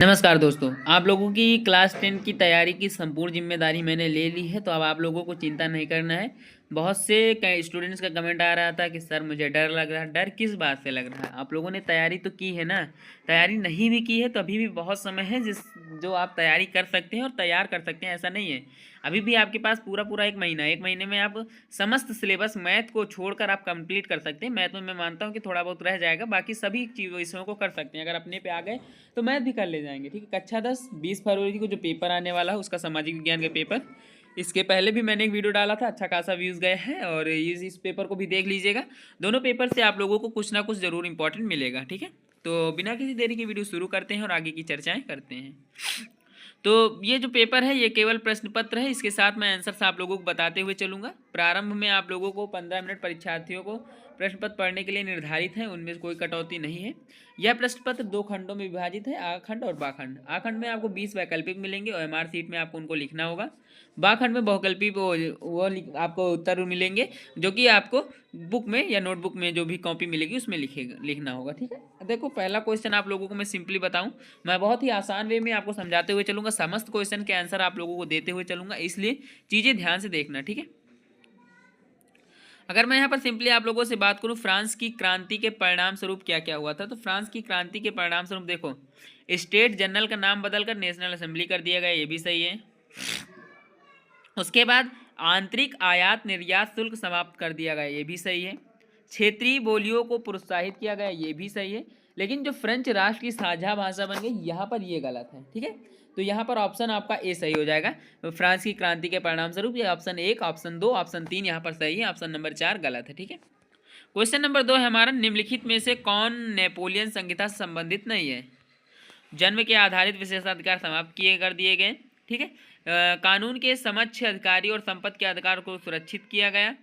नमस्कार दोस्तों, आप लोगों की क्लास 10 की तैयारी की संपूर्ण जिम्मेदारी मैंने ले ली है। तो अब आप लोगों को चिंता नहीं करना है। बहुत से स्टूडेंट्स का कमेंट आ रहा था कि सर मुझे डर लग रहा है। डर किस बात से लग रहा है? आप लोगों ने तैयारी तो की है ना। तैयारी नहीं भी की है तो अभी भी बहुत समय है जो आप तैयारी कर सकते हैं और तैयार कर सकते हैं। ऐसा नहीं है, अभी भी आपके पास पूरा पूरा एक महीने में आप समस्त सिलेबस मैथ को छोड़कर आप कंप्लीट कर सकते हैं। मैथ में मैं मानता हूँ कि थोड़ा बहुत रह जाएगा, बाकी सभी विषयों को कर सकते हैं। अगर अपने पे आ गए तो मैथ भी कर ले जाएंगे। ठीक है, कक्षा 10 20 फरवरी को जो पेपर आने वाला है उसका सामाजिक विज्ञान का पेपर, इसके पहले भी मैंने एक वीडियो डाला था, अच्छा खासा व्यूज़ गए हैं। और इस पेपर को भी देख लीजिएगा। दोनों पेपर से आप लोगों को कुछ ना कुछ ज़रूर इंपॉर्टेंट मिलेगा। ठीक है, तो बिना किसी देरी के वीडियो शुरू करते हैं और आगे की चर्चाएँ करते हैं। तो ये जो पेपर है ये केवल प्रश्न पत्र है, इसके साथ मैं आंसर्स आप लोगों को बताते हुए चलूँगा। प्रारंभ में आप लोगों को 15 मिनट परीक्षार्थियों को प्रश्न पत्र पढ़ने के लिए निर्धारित है, उनमें कोई कटौती नहीं है। यह प्रश्न पत्र 2 खंडों में विभाजित है, आखंड और बाखंड। आखंड में आपको 20 वैकल्पिक मिलेंगे और एमआर सीट में आपको उनको लिखना होगा। बाखंड में बहुकल्पी आपको उत्तर मिलेंगे, जो कि आपको बुक में या नोटबुक में जो भी कॉपी मिलेगी उसमें लिखना होगा। ठीक है, देखो पहला क्वेश्चन आप लोगों को मैं सिंपली बताऊं, मैं बहुत ही आसान वे में आपको समझाते हुए चलूंगा। समस्त क्वेश्चन के आंसर आप लोगों को देते हुए चलूंगा, इसलिए चीज़ें ध्यान से देखना। ठीक है, अगर मैं यहाँ पर सिंपली आप लोगों से बात करूँ फ्रांस की क्रांति के परिणाम स्वरूप क्या क्या हुआ था, तो फ्रांस की क्रांति के परिणाम स्वरूप देखो, स्टेट जनरल का नाम बदलकर नेशनल असेंबली कर दिया गया, ये भी सही है। उसके बाद आंतरिक आयात निर्यात शुल्क समाप्त कर दिया गया, ये भी सही है। क्षेत्रीय बोलियों को प्रोत्साहित किया गया, ये भी सही है। लेकिन जो फ्रेंच राष्ट्र की साझा भाषा बन गई, यहाँ पर ये गलत है। ठीक है, तो यहाँ पर ऑप्शन आपका ए सही हो जाएगा। फ्रांस की क्रांति के परिणाम स्वरूप ये ऑप्शन 1, ऑप्शन 2, ऑप्शन 3 यहाँ पर सही है, ऑप्शन नंबर 4 गलत है। ठीक है, क्वेश्चन नंबर 2 है हमारा, निम्नलिखित में से कौन नेपोलियन संहिता से संबंधित नहीं है? जन्म के आधारित विशेषाधिकार समाप्त किए कर दिए गए। ठीक है, कानून के समक्ष अधिकारी और संपत्ति के अधिकार को सुरक्षित किया गया,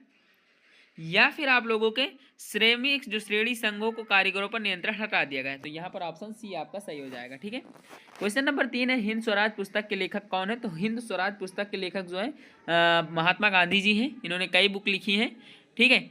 या फिर आप लोगों के श्रमिक जो श्रेणी संघों को कारीगरों पर नियंत्रण हटा दिया गया है। तो यहाँ पर ऑप्शन सी आपका सही हो जाएगा। ठीक है, क्वेश्चन नंबर 3 है, हिंद स्वराज पुस्तक के लेखक कौन है? तो हिंद स्वराज पुस्तक के लेखक जो है महात्मा गांधी जी हैं। इन्होंने कई बुक लिखी हैं। ठीक है,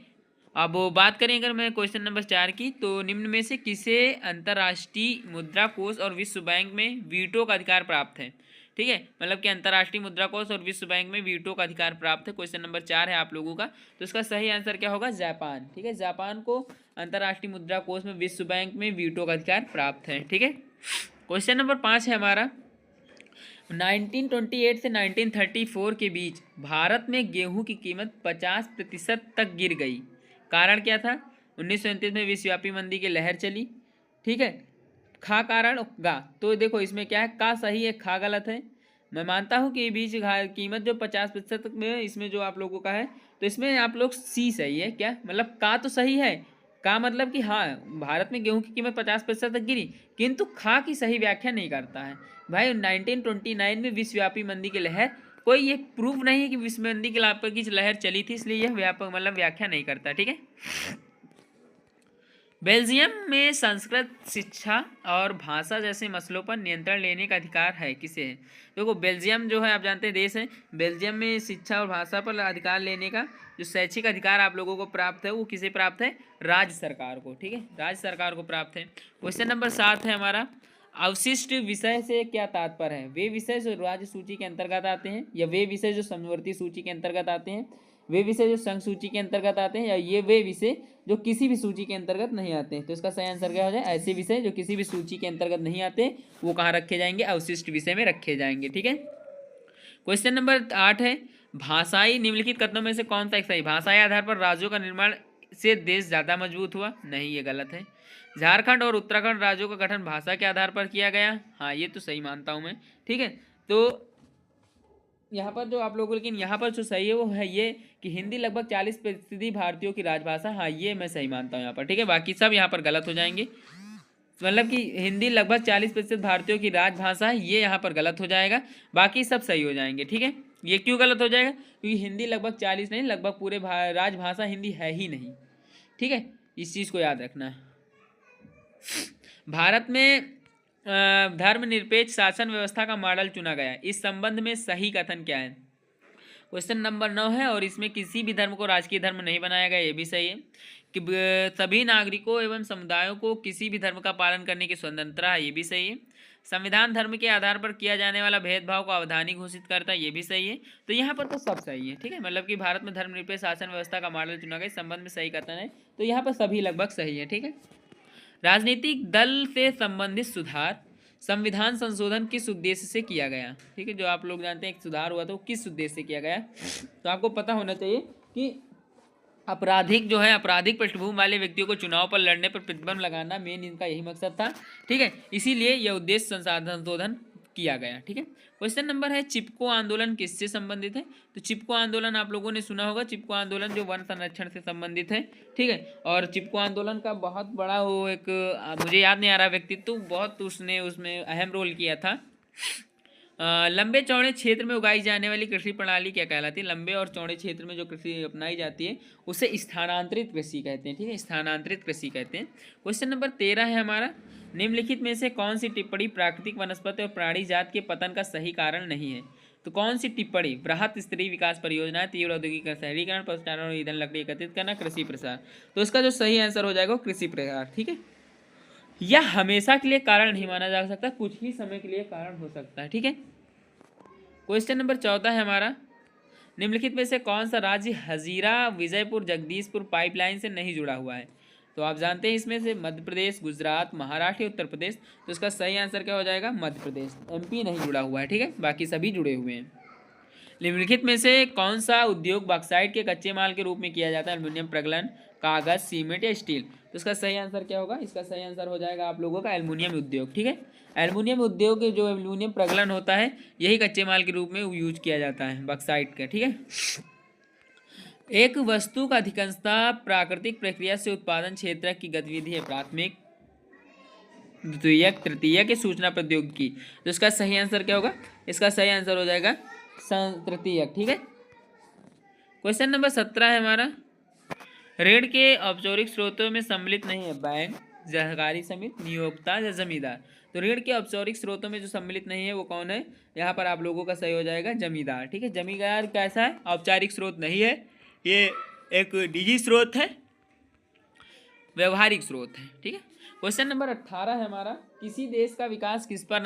अब वो बात करें अगर मैं क्वेश्चन नंबर 4 की, तो निम्न में से किसे अंतर्राष्ट्रीय मुद्रा कोष और विश्व बैंक में वीटो का अधिकार प्राप्त है? ठीक है, मतलब कि अंतर्राष्ट्रीय मुद्रा कोष और विश्व बैंक में वीटो का अधिकार प्राप्त है। क्वेश्चन नंबर 4 है आप लोगों का, तो इसका सही आंसर क्या होगा? जापान। ठीक है, जापान को अंतर्राष्ट्रीय मुद्रा कोष में, विश्व बैंक में वीटो का अधिकार प्राप्त है। ठीक है, क्वेश्चन नंबर 5 है हमारा, 1928 से 1934 के बीच भारत में गेहूं की कीमत 50% तक गिर गई। कारण क्या था? 1937 में विश्वव्यापी मंदी की लहर चली। ठीक है, खा कारण गा, तो देखो इसमें क्या है, का सही है, खा गलत है। मैं मानता हूँ कि बीच कीमत जो 50% में, इसमें जो आप लोगों का है, तो इसमें आप लोग सी सही है क्या, मतलब का तो सही है। का मतलब कि हाँ, भारत में गेहूं की कीमत 50% तक गिरी, किंतु खा की सही व्याख्या नहीं करता है। भाई 1929 में विश्वव्यापी मंदी की लहर, कोई ये प्रूफ नहीं है कि विश्व मंदी की लहर चली थी, इसलिए यह व्यापक मतलब व्याख्या नहीं करता। ठीक है, बेल्जियम में संस्कृत शिक्षा और भाषा जैसे मसलों पर नियंत्रण लेने का अधिकार है किसे? देखो बेल्जियम जो है आप जानते हैं देश है, बेल्जियम में शिक्षा और भाषा पर अधिकार लेने का जो शैक्षिक अधिकार आप लोगों को प्राप्त है वो किसे प्राप्त है? राज्य सरकार को। ठीक है, राज्य सरकार को प्राप्त है। क्वेश्चन नंबर 7 है हमारा, अवशिष्ट विषय से क्या तात्पर्य है? वे विषय जो राज्य सूची के अंतर्गत आते हैं, या वे विषय जो समवर्ती सूची के अंतर्गत आते हैं, वे विषय जो संघ सूची के अंतर्गत आते हैं, या ये वे विषय जो किसी भी सूची के अंतर्गत नहीं आते हैं? तो इसका सही आंसर क्या हो जाए? ऐसे विषय जो किसी भी सूची के अंतर्गत नहीं आते वो कहाँ रखे जाएंगे? अवशिष्ट विषय में रखे जाएंगे। ठीक है, क्वेश्चन नंबर 8 है, भाषाई निम्नलिखित कथनों में से कौन सा एक सही? भाषाई आधार पर राज्यों का निर्माण से देश ज़्यादा मजबूत हुआ, नहीं ये गलत है। झारखंड और उत्तराखंड राज्यों का गठन भाषा के आधार पर किया गया, हाँ ये तो सही मानता हूँ मैं। ठीक है, तो यहाँ पर जो आप लोगों, लेकिन यहाँ पर जो सही है वो है ये कि हिंदी लगभग 40% भारतीयों की राजभाषा, हाँ ये मैं सही मानता हूँ यहाँ पर। ठीक है, बाकी सब यहाँ पर गलत हो जाएंगे। मतलब कि हिंदी लगभग 40% भारतीयों की राजभाषा है, ये यहाँ पर गलत हो जाएगा, बाकी सब सही हो जाएंगे। ठीक है, ये क्यों गलत हो जाएगा? क्योंकि हिंदी लगभग 40 नहीं, लगभग पूरे राजभाषा हिंदी है ही नहीं। ठीक है, इस चीज़ को याद रखना है। भारत में धर्मनिरपेक्ष शासन व्यवस्था का मॉडल चुना गया है, इस संबंध में सही कथन क्या है? क्वेश्चन नंबर 9 है, और इसमें किसी भी धर्म को राजकीय धर्म नहीं बनाया गया, ये भी सही है। कि सभी नागरिकों एवं समुदायों को किसी भी धर्म का पालन करने की स्वतंत्रता है, ये भी सही है। संविधान धर्म के आधार पर किया जाने वाला भेदभाव को अवैधानिक घोषित करता है, ये भी सही है। तो यहाँ पर तो सब सही है, ठीक है। मतलब कि भारत में धर्मनिरपेक्ष शासन व्यवस्था का मॉडल चुना गया, इस संबंध में सही कथन है। तो यहाँ पर सभी लगभग सही है, ठीक है। राजनीतिक दल से संबंधित सुधार, संविधान संशोधन किस उद्देश्य से किया गया, ठीक है। जो आप लोग जानते हैं एक सुधार हुआ था वो किस उद्देश्य से किया गया, तो आपको पता होना चाहिए कि आपराधिक पृष्ठभूमि वाले व्यक्तियों को चुनाव पर लड़ने पर प्रतिबंध लगाना मेन इनका यही मकसद था, ठीक है। इसीलिए यह उद्देश्य संशोधन किया गया, ठीक है। क्वेश्चन नंबर है चिपको आंदोलन किससे संबंधित है, तो चिपको आंदोलन आप लोगों ने सुना होगा। चिपको आंदोलन जो वन संरक्षण से संबंधित है, ठीक है। और चिपको आंदोलन का बहुत बड़ा वो एक मुझे याद नहीं आ रहा व्यक्तित्व, बहुत उसने उसमें अहम रोल किया था। लंबे चौड़े क्षेत्र में उगाई जाने वाली कृषि प्रणाली क्या कहलाती है, लंबे और चौड़े क्षेत्र में जो कृषि अपनाई जाती है उसे स्थानांतरित कृषि कहते हैं, ठीक है। स्थानांतरित कृषि कहते हैं। क्वेश्चन नंबर 13 है हमारा, निम्नलिखित में से कौन सी टिप्पणी प्राकृतिक वनस्पति और प्राणी जात के पतन का सही कारण नहीं है, तो कौन सी टिप्पणी, बृहत स्तरीय विकास परियोजनाएं, तीव्र औद्योगिक शहरीकरण, पशुचारण और ईंधन लकड़ी एकत्रित करना, कृषि प्रसार। तो इसका जो सही आंसर हो जाएगा कृषि प्रसार, ठीक है। यह हमेशा के लिए कारण नहीं माना जा सकता, कुछ ही समय के लिए कारण हो सकता है, ठीक है। क्वेश्चन नंबर 14 है हमारा, निम्नलिखित में से कौन सा राज्य हजीरा विजयपुर जगदीशपुर पाइपलाइन से नहीं जुड़ा हुआ है, तो आप जानते हैं इसमें से मध्य प्रदेश, गुजरात, महाराष्ट्र, उत्तर प्रदेश। तो इसका सही आंसर क्या हो जाएगा, मध्य प्रदेश। एमपी नहीं जुड़ा हुआ है, ठीक है, बाकी सभी जुड़े हुए हैं। निम्नलिखित में से कौन सा उद्योग बॉक्साइट के कच्चे माल के रूप में किया जाता है, एल्युमिनियम प्रगलन, कागज, सीमेंट या स्टील। तो इसका सही आंसर क्या होगा, इसका सही आंसर हो जाएगा आप लोगों का एल्युमिनियम उद्योग, ठीक है। एल्युमिनियम उद्योग के जो एल्युमिनियम प्रगलन होता है यही कच्चे माल के रूप में यूज किया जाता है बॉक्साइट का, ठीक है। एक वस्तु का अधिकांशता प्राकृतिक प्रक्रिया से उत्पादन क्षेत्र की गतिविधि है, प्राथमिक, द्वितीयक, तृतीयक, सूचना प्रौद्योगिकी। तो इसका सही आंसर क्या होगा, इसका सही आंसर हो जाएगा तृतीयक, ठीक है। क्वेश्चन नंबर 17 है हमारा, ऋण के औपचारिक स्रोतों में सम्मिलित नहीं है बैंक, सहकारी समिति, नियोक्ता या जमींदार। तो ऋण के औपचारिक स्रोतों में जो सम्मिलित नहीं है वो कौन है, यहाँ पर आप लोगों का सही हो जाएगा जमींदार, ठीक है। जमींदार कैसा है, औपचारिक स्रोत नहीं है, ये एक निजी स्रोत है, व्यवहारिक स्रोत है, ठीक है। क्वेश्चन नंबर 18 है हमारा, किसी देश का विकास किस पर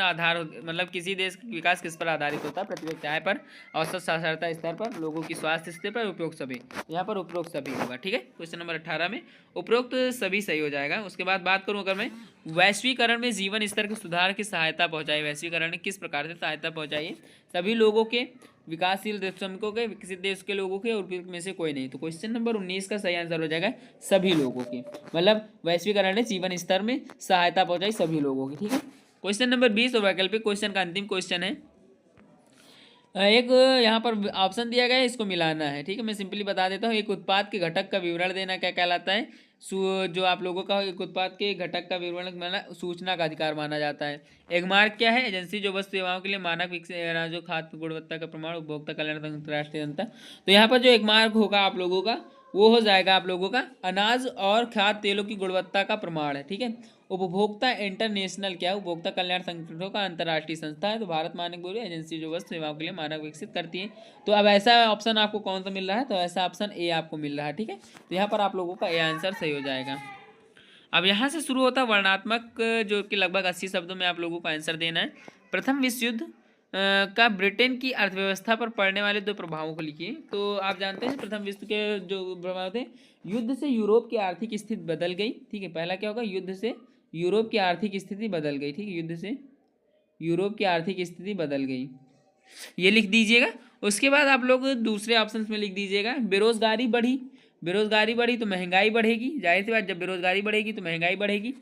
मतलब किसी देश का विकास किस पर आधारित होता है, प्रत्येक आय पर, औसत साक्षरता स्तर पर, लोगों की स्वास्थ्य स्थिति पर, उपरोक्त सभी। यहाँ पर उपरोक्त सभी होगा, ठीक है। क्वेश्चन नंबर 18 में उपरोक्त सभी सही हो जाएगा। उसके बाद बात करूँ अगर मैं, वैश्वीकरण में जीवन स्तर के सुधार की सहायता पहुँचाई, वैश्वीकरण ने किस प्रकार से सहायता पहुँचाई है, सभी लोगों के, विकासशील श्रमिकों के, विकसित देश के लोगों के, और में से कोई नहीं। तो क्वेश्चन नंबर 19 का सही आंसर हो जाएगा सभी लोगों की, मतलब वैश्वीकरण ने जीवन स्तर में सहायता पहुंचाई सभी लोगों की, ठीक है। क्वेश्चन नंबर 20 और वैकल्पिक क्वेश्चन का अंतिम क्वेश्चन है, एक यहाँ पर ऑप्शन दिया गया है, इसको मिलाना है, ठीक है। मैं सिंपली बता देता हूँ, एक उत्पाद के घटक का विवरण देना क्या कहलाता है, जो आप लोगों का एक उत्पाद के घटक का विवरण माना सूचना का अधिकार माना जाता है। एक मार्क क्या है, एजेंसी जो वस्तु सेवाओं के लिए मानक विकसित जो खाद्य गुणवत्ता का प्रमाण, उपभोक्ता कल्याण अंतर्राष्ट्रीय जनता। तो यहाँ पर जो एक मार्क होगा आप लोगों का वो हो जाएगा आप लोगों का अनाज और खाद्य तेलों की गुणवत्ता का प्रमाण है, ठीक है। उपभोक्ता इंटरनेशनल क्या है, उपभोक्ता कल्याण संगठनों का अंतर्राष्ट्रीय संस्था है। तो भारत मानक ब्यूरो एजेंसी जो वस्तु सेवाओं के लिए मानक विकसित करती है। तो अब ऐसा ऑप्शन आपको कौन सा मिल रहा है, तो ऐसा ऑप्शन ए आपको मिल रहा है, ठीक है। तो यहाँ पर आप लोगों का ए आंसर सही हो जाएगा। अब यहाँ से शुरू होता है वर्णात्मक, जो कि लगभग 80 शब्दों में आप लोगों को आंसर देना है। प्रथम विश्व युद्ध का ब्रिटेन की अर्थव्यवस्था पर पड़ने वाले 2 प्रभावों को लिखिए। तो आप जानते हैं प्रथम विश्व के जो प्रभाव थे, युद्ध से यूरोप की आर्थिक स्थिति बदल गई, ठीक है। पहला क्या होगा, युद्ध से यूरोप की आर्थिक स्थिति बदल गई, ठीक है। युद्ध से यूरोप की आर्थिक स्थिति बदल गई, ये लिख दीजिएगा। उसके बाद आप लोग दूसरे ऑप्शन में लिख दीजिएगा, बेरोजगारी बढ़ी, बेरोजगारी बढ़ी तो महंगाई बढ़ेगी, जाहिर सी बात जब बेरोजगारी बढ़ेगी तो महंगाई बढ़ेगी,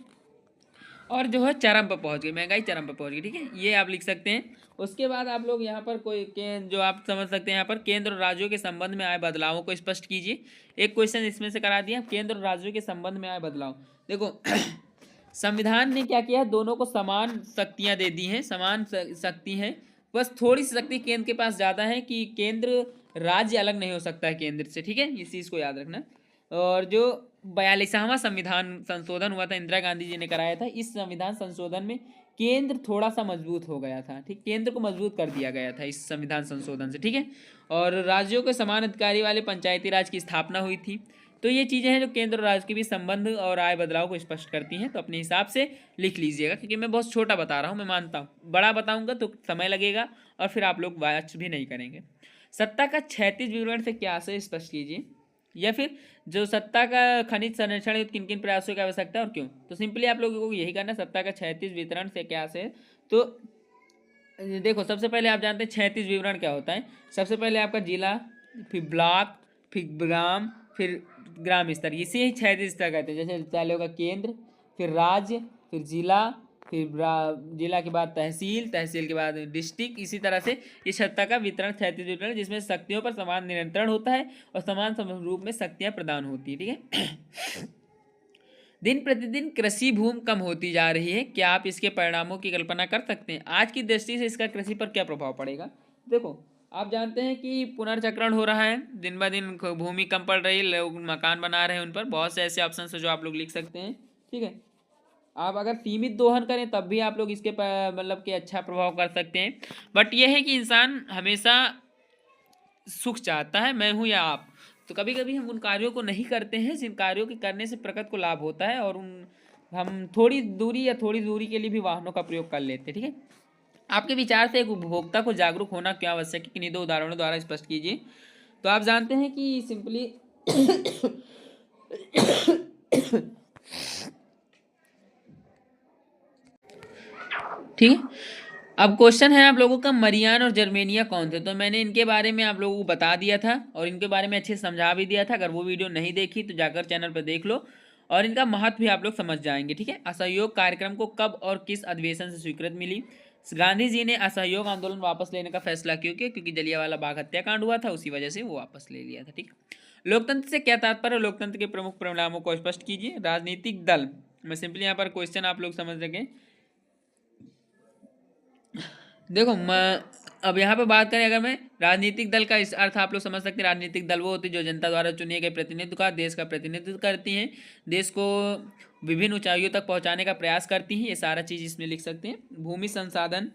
और जो है चरम पर पहुंच गई, महंगाई चरम पर पहुंच गई, ठीक है। ये आप लिख सकते हैं। उसके बाद आप लोग यहाँ पर कोई जो आप समझ सकते हैं, यहाँ पर केंद्र और राज्यों के संबंध में आए बदलावों को स्पष्ट कीजिए। एक क्वेश्चन इसमें से करा दिया, केंद्र और राज्यों के संबंध में आए बदलाव। देखो संविधान ने क्या किया, दोनों को समान शक्तियाँ दे दी हैं, समान शक्ति हैं, बस थोड़ी सी शक्ति केंद्र के पास ज़्यादा है कि केंद्र राज्य अलग नहीं हो सकता है केंद्र से, ठीक है। इस चीज़ को याद रखना। और जो 42वां संविधान संशोधन हुआ था, इंदिरा गांधी जी ने कराया था, इस संविधान संशोधन में केंद्र थोड़ा सा मजबूत हो गया था, ठीक, केंद्र को मजबूत कर दिया गया था इस संविधान संशोधन से, ठीक है। और राज्यों के समान अधिकारी वाले पंचायती राज की स्थापना हुई थी। तो ये चीज़ें हैं जो केंद्र और राज्य के बीच संबंध और आय बदलाव को स्पष्ट करती हैं। तो अपने हिसाब से लिख लीजिएगा, क्योंकि मैं बहुत छोटा बता रहा हूँ, मैं मानता हूँ बड़ा बताऊँगा तो समय लगेगा और फिर आप लोग वाच भी नहीं करेंगे। सत्ता का क्षैतिज विवरण से क्या आशय स्पष्ट कीजिए, या फिर जो सत्ता का खनिज संरक्षण है किन किन प्रयासों की आवश्यकता और क्यों। तो सिंपली आप लोगों को यही करना है, सत्ता का क्षैतिज वितरण से क्या आशय। तो देखो, सबसे पहले आप जानते हैं क्षैतिज विवरण क्या होता है। सबसे पहले आपका जिला, फिर ब्लॉक, फिर ग्राम, फिर ग्राम स्तर, इसे ही क्षैतिज स्तर कहते हैं। जैसे पहले होगा केंद्र, फिर राज्य, फिर जिला, फिर जिला के बाद तहसील, तहसील के बाद डिस्ट्रिक्ट। इसी तरह से ये सत्ता का वितरण क्षैतिज वितरण, जिसमें शक्तियों पर समान नियंत्रण होता है और समान रूप में शक्तियाँ प्रदान होती है। ठीक है। दिन प्रतिदिन कृषि भूमि कम होती जा रही है, क्या आप इसके परिणामों की कल्पना कर सकते हैं? आज की दृष्टि से इसका कृषि पर क्या प्रभाव पड़ेगा? देखो, आप जानते हैं कि पुनर्चक्रण हो रहा है, दिन ब दिन भूमि कम पड़ रही है, लोग मकान बना रहे हैं, उन पर बहुत से ऐसे ऑप्शन है जो आप लोग लिख सकते हैं। ठीक है, आप अगर सीमित दोहन करें तब भी आप लोग इसके मतलब कि अच्छा प्रभाव कर सकते हैं। बट यह है कि इंसान हमेशा सुख चाहता है, मैं हूँ या आप। तो कभी कभी हम उन कार्यों को नहीं करते हैं जिन कार्यों के करने से प्रकृति को लाभ होता है, और हम थोड़ी दूरी या थोड़ी दूरी के लिए भी वाहनों का प्रयोग कर लेते हैं। ठीक है, आपके विचार से एक उपभोक्ता को जागरूक होना क्यों आवश्यक है, किन्हीं दो उदाहरणों द्वारा स्पष्ट कीजिए। तो आप जानते हैं कि सिंपली ठीक है, अब क्वेश्चन है आप लोगों का, मरियान और जर्मेनिया कौन थे। तो मैंने इनके बारे में आप लोगों को बता दिया था और इनके बारे में अच्छे से समझा भी दिया था। अगर वो वीडियो नहीं देखी तो जाकर चैनल पर देख लो और इनका महत्व भी आप लोग समझ जाएंगे। ठीक है, असहयोग कार्यक्रम को कब और किस अधिवेशन से स्वीकृति मिली? गांधी जी ने असहयोग आंदोलन वापस लेने का फैसला क्यों किया? क्योंकि जलियांवाला बाग हत्याकांड हुआ था, उसी वजह से वो वापस ले लिया था। ठीक है, लोकतंत्र से क्या तात्पर्य? लोकतंत्र के प्रमुख परिणामों को स्पष्ट कीजिए। राजनीतिक दल, मैं सिंपली यहाँ पर क्वेश्चन आप लोग समझ सकें। देखो, मैं अब यहाँ पे बात करें, अगर मैं राजनीतिक दल का इस अर्थ आप लोग समझ सकते हैं। राजनीतिक दल वो होती है जो जनता द्वारा चुने गए प्रतिनिधित्व का देश का प्रतिनिधित्व करती हैं, देश को विभिन्न ऊंचाइयों तक पहुंचाने का प्रयास करती हैं। ये सारा चीज़ इसमें लिख सकते हैं। भूमि संसाधन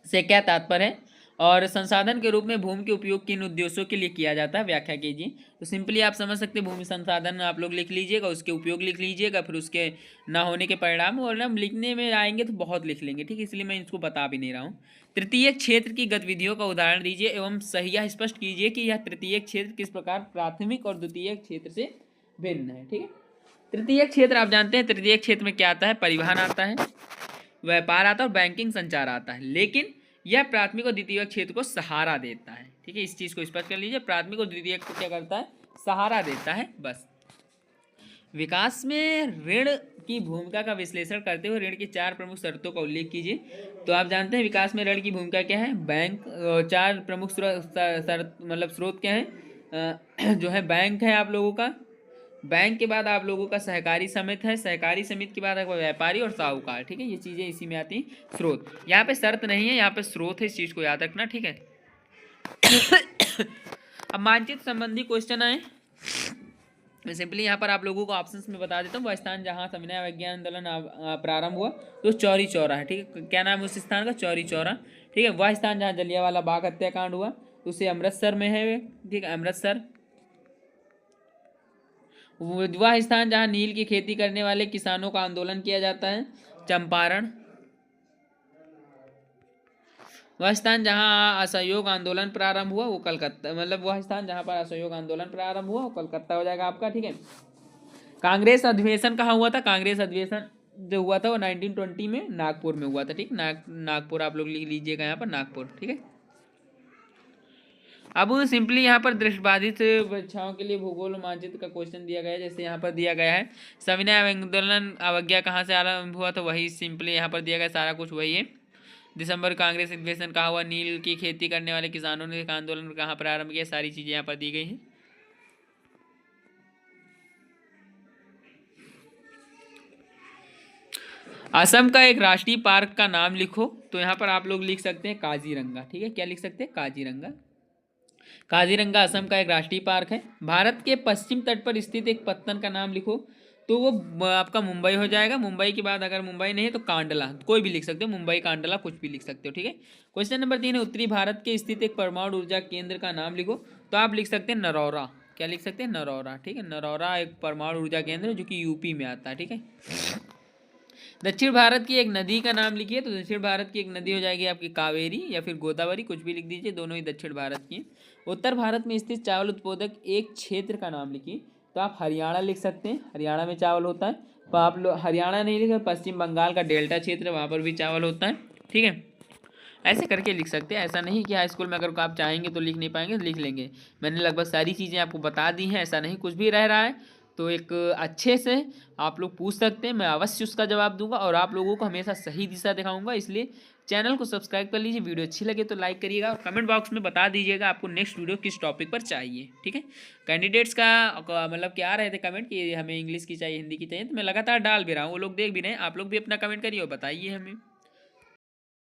से क्या तात्पर्य है, और संसाधन के रूप में भूमि के उपयोग किन उद्देश्यों के लिए किया जाता है, व्याख्या कीजिए। तो सिंपली आप समझ सकते हैं, भूमि संसाधन आप लोग लिख लीजिएगा, उसके उपयोग लिख लीजिएगा, फिर उसके ना होने के परिणाम, और हम लिखने में आएंगे तो बहुत लिख लेंगे। ठीक है, इसलिए मैं इसको बता भी नहीं रहा हूँ। तृतीय क्षेत्र की गतिविधियों का उदाहरण दीजिए एवं सही यह स्पष्ट कीजिए कि यह तृतीय क्षेत्र किस प्रकार प्राथमिक और द्वितीय क्षेत्र से भिन्न है। ठीक है, तृतीय क्षेत्र आप जानते हैं, तृतीय क्षेत्र में क्या आता है? परिवहन आता है, व्यापार आता है और बैंकिंग संचार आता है। लेकिन यह प्राथमिक और द्वितीय क्षेत्र को सहारा देता है। ठीक है, इस चीज़ को स्पष्ट कर लीजिए, प्राथमिक और द्वितीय को क्या करता है? सहारा देता है, बस। विकास में ऋण की भूमिका का विश्लेषण करते हुए ऋण की 4 प्रमुख शर्तों का उल्लेख कीजिए। तो आप जानते हैं विकास में ऋण की भूमिका क्या है? बैंक, 4 प्रमुख शर्त मतलब स्रोत क्या है? जो है बैंक है आप लोगों का, बैंक के बाद आप लोगों का सहकारी समिति है, सहकारी समिति के बाद आपका व्यापारी और साहूकार। ठीक है, ये चीज़ें इसी में आती हैं। स्रोत, यहाँ पे शर्त नहीं है, यहाँ पे स्रोत है, इस चीज़ को याद रखना। ठीक है, अब मानचित्र संबंधी क्वेश्चन आए, मैं सिंपली यहाँ पर आप लोगों को ऑप्शंस में बता देता हूँ। वह स्थान जहाँ सविनय विज्ञान आंदोलन प्रारंभ हुआ तो चौरी चौरा है। ठीक है, क्या नाम है उस स्थान का? चौरी चौरा। ठीक है, वह स्थान जहाँ जलियांवाला बाग हत्याकांड हुआ तो उसे अमृतसर में है। ठीक है, अमृतसर। वह स्थान जहाँ नील की खेती करने वाले किसानों का आंदोलन किया जाता है, चंपारण। वह स्थान जहाँ असहयोग आंदोलन प्रारंभ हुआ वो कलकत्ता, मतलब वह स्थान जहाँ पर असहयोग आंदोलन प्रारंभ हुआ वो कलकत्ता हो जाएगा आपका। ठीक है, कांग्रेस अधिवेशन कहाँ हुआ था? कांग्रेस अधिवेशन जो हुआ था वो 1920 में नागपुर में हुआ था। ठीक, नागपुर आप लोग लिख लीजिएगा यहाँ पर, नागपुर। ठीक है, अब सिंपली यहाँ पर दृष्टिबाधित बच्चाओं के लिए भूगोल मानचित्र का क्वेश्चन दिया गया है। जैसे यहाँ पर दिया गया है सविनय आंदोलन अवज्ञा कहाँ से आरंभ हुआ, तो वही सिंपली यहाँ पर दिया गया, सारा कुछ वही है। दिसंबर कांग्रेस अधिवेशन कहाँ हुआ? नील की खेती करने वाले किसानों ने आंदोलन कहाँ प्रारंभ किया, सारी चीज़ें यहाँ पर दी गई हैं। असम का एक राष्ट्रीय पार्क का नाम लिखो। तो यहाँ पर आप लोग लिख सकते हैं काजीरंगा। ठीक है, क्या लिख सकते हैं? काजीरंगा। काजीरंगा असम का एक राष्ट्रीय पार्क है। भारत के पश्चिम तट पर स्थित एक पत्तन का नाम लिखो। तो वो आपका मुंबई हो जाएगा। मुंबई के बाद अगर मुंबई नहीं है तो कांडला, कोई भी लिख सकते हो, मुंबई, कांडला, कुछ भी लिख सकते हो। ठीक है, क्वेश्चन नंबर 3 है उत्तरी भारत के स्थित एक परमाणु ऊर्जा केंद्र का नाम लिखो। तो आप लिख सकते हैं नरौरा। क्या लिख सकते हैं, नरौरा। ठीक है, नरौरा एक परमाणु ऊर्जा केंद्र है जो कि यूपी में आता है। ठीक है, दक्षिण भारत की एक नदी का नाम लिखिए। तो दक्षिण भारत की एक नदी हो जाएगी आपकी कावेरी या फिर गोदावरी, कुछ भी लिख दीजिए, दोनों ही दक्षिण भारत की। उत्तर भारत में स्थित चावल उत्पादक एक क्षेत्र का नाम लिखिए। तो आप हरियाणा लिख सकते हैं, हरियाणा में चावल होता है। तो आप लोग हरियाणा नहीं लिखे, पश्चिम बंगाल का डेल्टा क्षेत्र, वहाँ पर भी चावल होता है। ठीक है, ऐसे करके लिख सकते हैं। ऐसा नहीं कि हाई स्कूल में अगर आप चाहेंगे तो लिख नहीं पाएंगे, तो लिख लेंगे। मैंने लगभग सारी चीज़ें आपको बता दी हैं, ऐसा नहीं कुछ भी रह रहा है। तो एक अच्छे से आप लोग पूछ सकते हैं, मैं अवश्य उसका जवाब दूंगा और आप लोगों को हमेशा सही दिशा दिखाऊंगा। इसलिए चैनल को सब्सक्राइब कर लीजिए, वीडियो अच्छी लगे तो लाइक करिएगा और कमेंट बॉक्स में बता दीजिएगा आपको नेक्स्ट वीडियो किस टॉपिक पर चाहिए। ठीक है, कैंडिडेट्स का मतलब कि आ रहे थे कमेंट कि हमें इंग्लिश की चाहिए, हिंदी की चाहिए, तो मैं लगातार डाल भी रहा हूँ, वो लोग देख भी रहे हैं। आप लोग भी अपना कमेंट करिए और बताइए हमें।